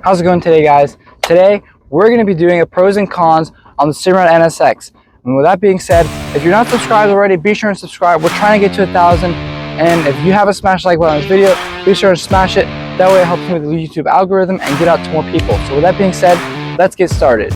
How's it going today, guys? Today we're going to be doing a pros and cons on the Simrad NSX. And with that being said, if you're not subscribed already, be sure and subscribe. We're trying to get to 1,000, and if you haven't smashed the like button on this video, be sure to smash it. That way it helps me with the YouTube algorithm and get out to more people. So with that being said, let's get started.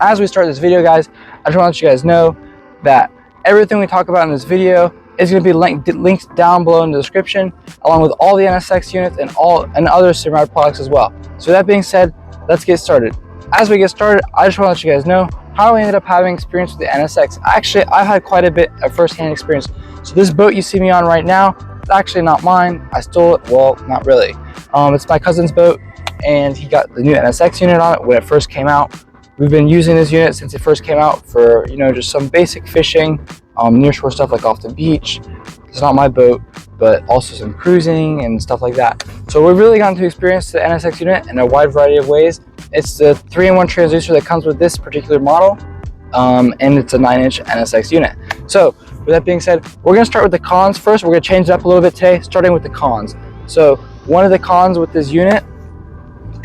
As we start this video, guys, I just want to let you guys know that everything we talk about in this video is going to be linked down below in the description, along with all the NSX units and other Simrad products as well. So with that being said, let's get started. As we get started, I just want to let you guys know how I ended up having experience with the NSX. Actually, I've had quite a bit of first-hand experience. So this boat you see me on right now, it's actually not mine. I stole it. Well, not really. It's my cousin's boat, and he got the new NSX unit on it when it first came out. We've been using this unit since it first came out for, just some basic fishing, nearshore stuff like off the beach. It's not my boat, but also some cruising and stuff like that. So we've really gotten to experience the NSX unit in a wide variety of ways. It's the 3-in-1 transducer that comes with this particular model, and it's a 9-inch NSX unit. So with that being said, we're going to start with the cons first. We're going to change it up a little bit today, starting with the cons. So one of the cons with this unit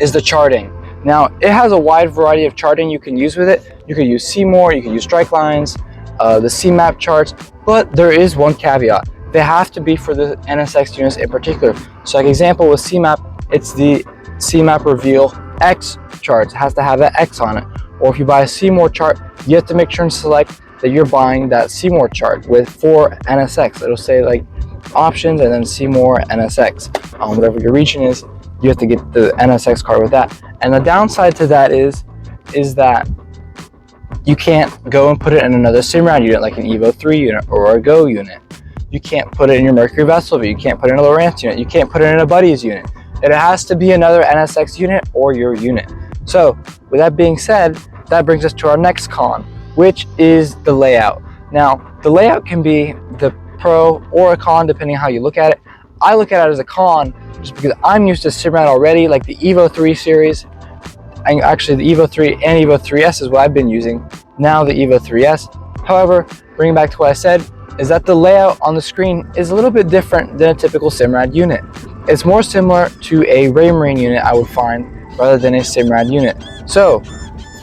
is the charting. Now, it has a wide variety of charting you can use with it. You can use Seymour, you can use strike lines, the C-map charts, but there is one caveat. They have to be for the NSX units in particular. So like example with C-map, it's the C-map reveal X charts. It has to have that X on it. Or if you buy a Seymour chart, you have to make sure and select that you're buying that Seymour chart for NSX. It'll say like options and then Seymour NSX. Whatever your region is, you have to get the NSX card with that. And the downside to that is that you can't go and put it in another Simrad unit like an Evo 3 unit or a Go unit. You can't put it in your Mercury Vessel view. You can't put it in a Lowrance unit. You can't put it in a Buddies unit. It has to be another NSX unit or your unit. So with that being said, that brings us to our next con, which is the layout. Now, the layout can be the pro or a con depending on how you look at it. I look at it as a con just because I'm used to Simrad already, like the Evo 3 series. And actually the Evo 3 and Evo 3S is what I've been using, now the Evo 3S. However, bringing back to what I said, is that the layout on the screen is a little bit different than a typical Simrad unit. It's more similar to a Raymarine unit, I would find, rather than a Simrad unit. So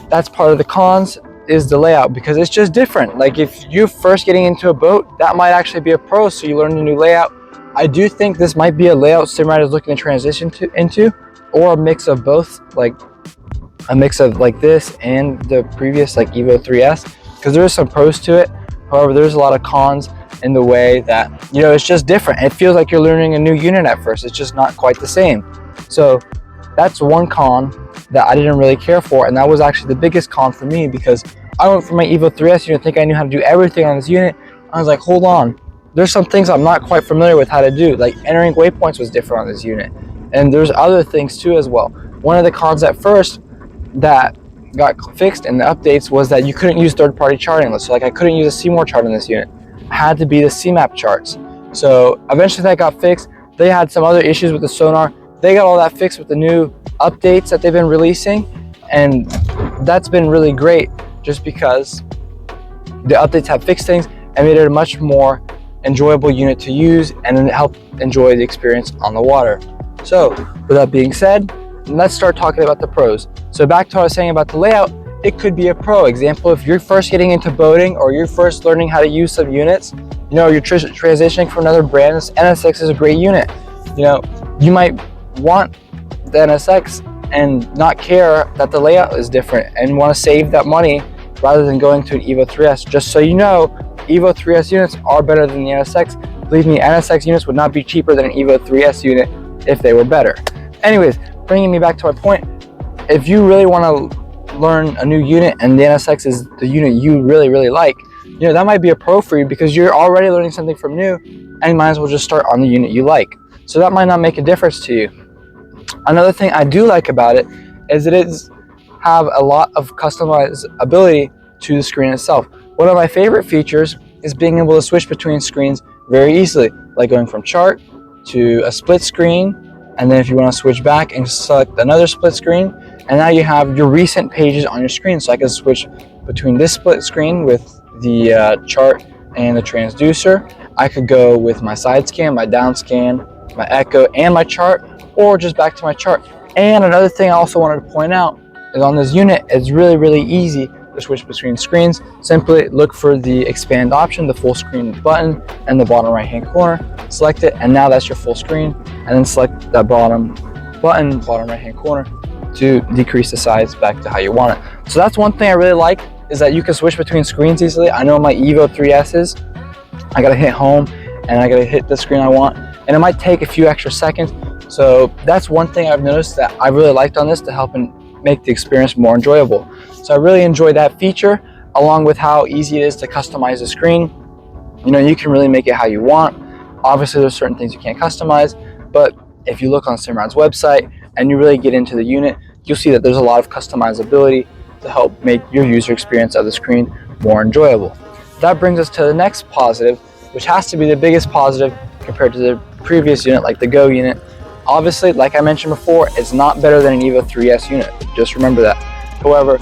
that's part of the cons, is the layout, because it's just different. Like if you're first getting into a boat, that might actually be a pro, so you learn the new layout. I do think this might be a layout Simrad is looking to transition into, or a mix of both, like a mix of like this and the previous like Evo 3S, because there is some pros to it. However, there's a lot of cons in the way that, it's just different. It feels like you're learning a new unit at first. It's just not quite the same. So that's one con that I didn't really care for, and that was actually the biggest con for me, because I went from my Evo 3S unit thinking I knew how to do everything on this unit. I was like, hold on, there's some things I'm not quite familiar with how to do. Like entering waypoints was different on this unit, and there's other things too as well. One of the cons at first that got fixed in the updates was that you couldn't use third-party charting lists. So like I couldn't use a Seymour chart on this unit. It had to be the C-map charts. So eventually that got fixed. They had some other issues with the sonar. They got all that fixed with the new updates that they've been releasing, and that's been really great just because the updates have fixed things and made it a much more enjoyable unit to use and help enjoy the experience on the water. So with that being said, let's start talking about the pros. So back to what I was saying about the layout, it could be a pro. Example, if you're first getting into boating or you're first learning how to use some units, you're transitioning from another brand, NSX is a great unit. You might want the NSX and not care that the layout is different and want to save that money rather than going to an Evo 3S. Just so you know, Evo 3S units are better than the NSX. Believe me, NSX units would not be cheaper than an Evo 3S unit if they were better. Anyways, bringing me back to my point, if you really want to learn a new unit and the NSX is the unit you really, really like, that might be a pro for you because you're already learning something from new and you might as well just start on the unit you like. So that might not make a difference to you. Another thing I do like about it is have a lot of customizability to the screen itself. One of my favorite features is being able to switch between screens very easily, like going from chart to a split screen, and then if you want to switch back and select another split screen, and now you have your recent pages on your screen. So I can switch between this split screen with the chart and the transducer. I could go with my side scan, my down scan, my echo, and my chart, or just back to my chart. And another thing I also wanted to point out is on this unit, it's really easy to switch between screens. Simply look for the expand option, the full screen button in the bottom right hand corner, select it, and now that's your full screen, and then select that bottom button, bottom right hand corner, to decrease the size back to how you want it. So that's one thing I really like, is that you can switch between screens easily. I know my Evo 3S's, I gotta hit home and I gotta hit the screen I want, and it might take a few extra seconds. So that's one thing I've noticed that I really liked on this to help and make the experience more enjoyable. So I really enjoyed that feature, along with how easy it is to customize the screen. You know, you can really make it how you want. Obviously there's certain things you can't customize, but if you look on Simrad's website and you really get into the unit, you'll see that there's a lot of customizability to help make your user experience of the screen more enjoyable. That brings us to the next positive, which has to be the biggest positive compared to the previous unit, like the Go unit. Obviously, like I mentioned before, it's not better than an Evo 3S unit. Just remember that. However,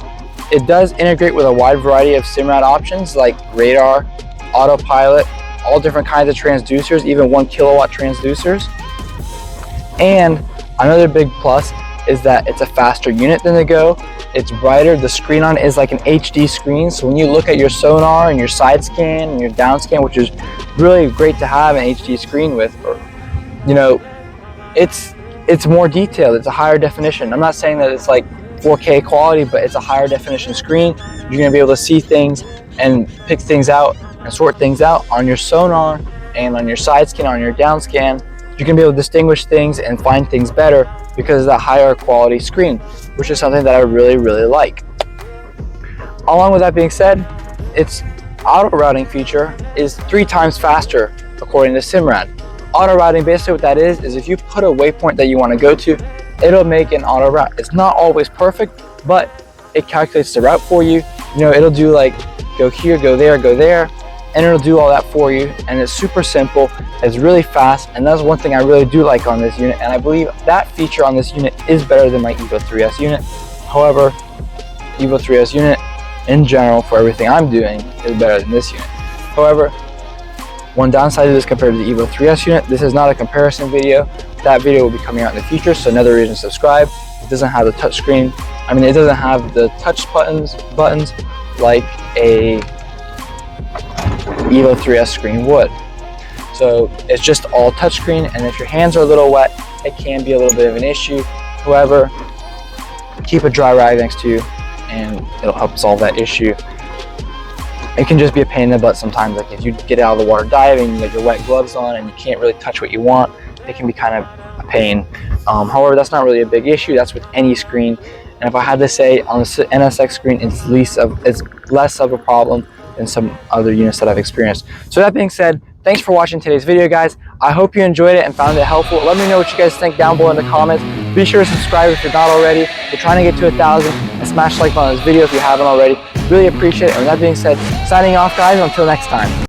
it does integrate with a wide variety of Simrad options like radar, autopilot, all different kinds of transducers, even 1 kilowatt transducers. And another big plus is that it's a faster unit than the Go. It's brighter. The screen on it is like an HD screen, so when you look at your sonar and your side scan and your down scan, which is really great to have an HD screen with, or, you know, it's more detailed. It's a higher definition. I'm not saying that it's like 4K quality, but it's a higher definition screen. You're gonna be able to see things and pick things out and sort things out on your sonar and on your side scan, on your down scan. You're gonna be able to distinguish things and find things better because of that higher quality screen, which is something that I really like. Along with that being said, its auto routing feature is 3 times faster according to Simrad. Auto routing, basically what that is if you put a waypoint that you want to go to, it'll make an auto route. It's not always perfect, but it calculates the route for you. You know, it'll do like go here, go there, and it'll do all that for you. And it's super simple, it's really fast, and that's one thing I really do like on this unit, and I believe that feature on this unit is better than my Evo 3S unit. However, Evo 3S unit in general, for everything I'm doing, is better than this unit. However, one downside to this compared to the Evo 3S unit, this is not a comparison video. That video will be coming out in the future, so another reason to subscribe. It doesn't have the touch screen. I mean, it doesn't have the touch buttons like a Evo 3S screen would. So it's just all touchscreen, and if your hands are a little wet, it can be a little bit of an issue. However, keep a dry rag next to you and it'll help solve that issue. It can just be a pain in the butt sometimes, like if you get out of the water diving, you have your wet gloves on and you can't really touch what you want, it can be kind of a pain. However, that's not really a big issue. That's with any screen. And if I had to say, on the NSX screen, it's less of a problem than some other units that I've experienced. So that being said, thanks for watching today's video, guys. I hope you enjoyed it and found it helpful. Let me know what you guys think down below in the comments. Be sure to subscribe if you're not already. We're trying to get to 1,000, and smash like button on this video if you haven't already. Really appreciate it. And with that being said, signing off, guys, until next time.